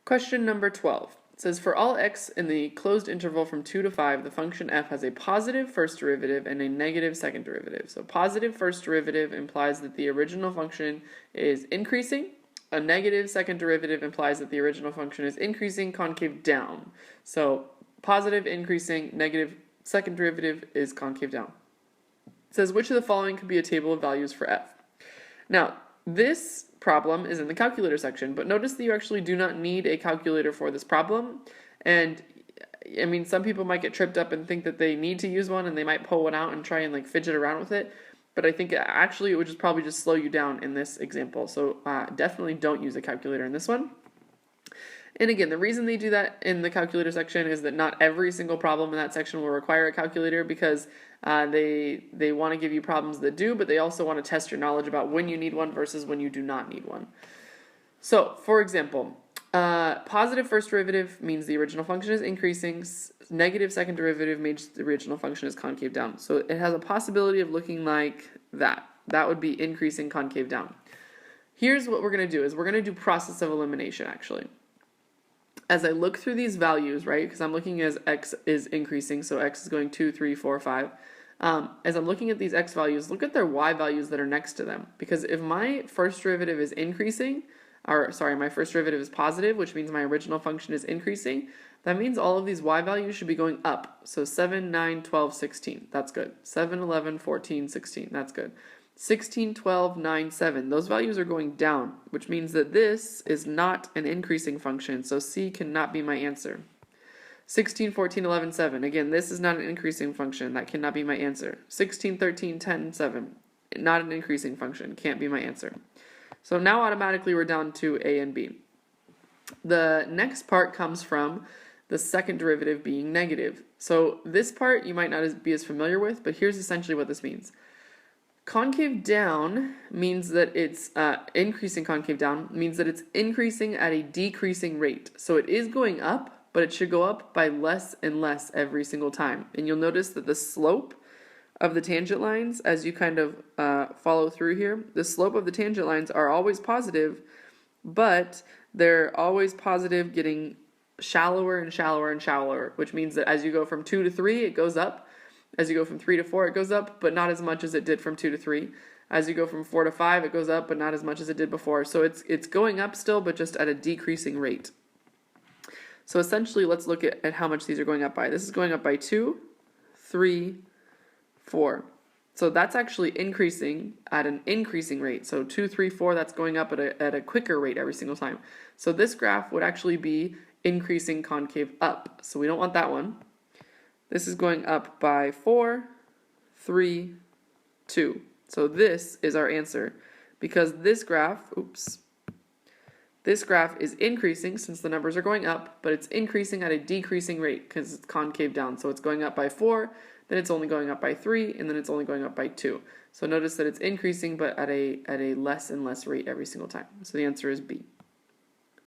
Question number 12. It says, for all x in the closed interval from 2 to 5, the function f has a positive first derivative and a negative second derivative. So positive first derivative implies that the original function is increasing. A negative second derivative implies that the original function is increasing concave down. So positive increasing, negative second derivative is concave down. It says, which of the following could be a table of values for f? Now, this problem is in the calculator section, but notice that you actually do not need a calculator for this problem. And I mean, some people might get tripped up and think that they need to use one, and they might pull one out and try and like fidget around with it. But I think actually it would just probably just slow you down in this example. So definitely don't use a calculator in this one. And again, the reason they do that in the calculator section is that not every single problem in that section will require a calculator, because they want to give you problems that do, but they also want to test your knowledge about when you need one versus when you do not need one. So, for example, positive first derivative means the original function is increasing. Negative second derivative means the original function is concave down. So it has a possibility of looking like that. That would be increasing concave down. Here's what we're going to do is we're going to do process of elimination actually. As I look through these values, right, because I'm looking as x is increasing, so x is going 2, 3, 4, 5. As I'm looking at these x values, look at their y values that are next to them. Because if my first derivative is increasing, or sorry, my first derivative is positive, which means my original function is increasing, that means all of these y values should be going up. So 7, 9, 12, 16, that's good. 7, 11, 14, 16, that's good. 16, 12, 9, 7, those values are going down, which means that this is not an increasing function, so C cannot be my answer. 16, 14, 11, 7, again, this is not an increasing function, that cannot be my answer. 16, 13, 10, 7, not an increasing function, can't be my answer. So now automatically we're down to A and B. The next part comes from the second derivative being negative. So this part you might not be as familiar with, but here's essentially what this means. Concave down means that it's increasing concave down means that it's increasing at a decreasing rate. So it is going up, but it should go up by less and less every single time. And you'll notice that the slope of the tangent lines, as you kind of follow through here, the slope of the tangent lines are always positive, but they're always positive getting shallower and shallower and shallower, which means that as you go from 2 to 3, it goes up. As you go from 3 to 4, it goes up, but not as much as it did from 2 to 3. As you go from 4 to 5, it goes up, but not as much as it did before. So it's going up still, but just at a decreasing rate. So essentially, let's look at how much these are going up by. This is going up by 2, 3, 4. So that's actually increasing at an increasing rate. So 2, 3, 4, that's going up at a quicker rate every single time. So this graph would actually be increasing concave up. So we don't want that one. This is going up by 4, 3, 2. So this is our answer, because this graph is increasing since the numbers are going up, but it's increasing at a decreasing rate because it's concave down. So it's going up by 4, then it's only going up by 3, and then it's only going up by 2. So notice that it's increasing, but at a less and less rate every single time. So the answer is B.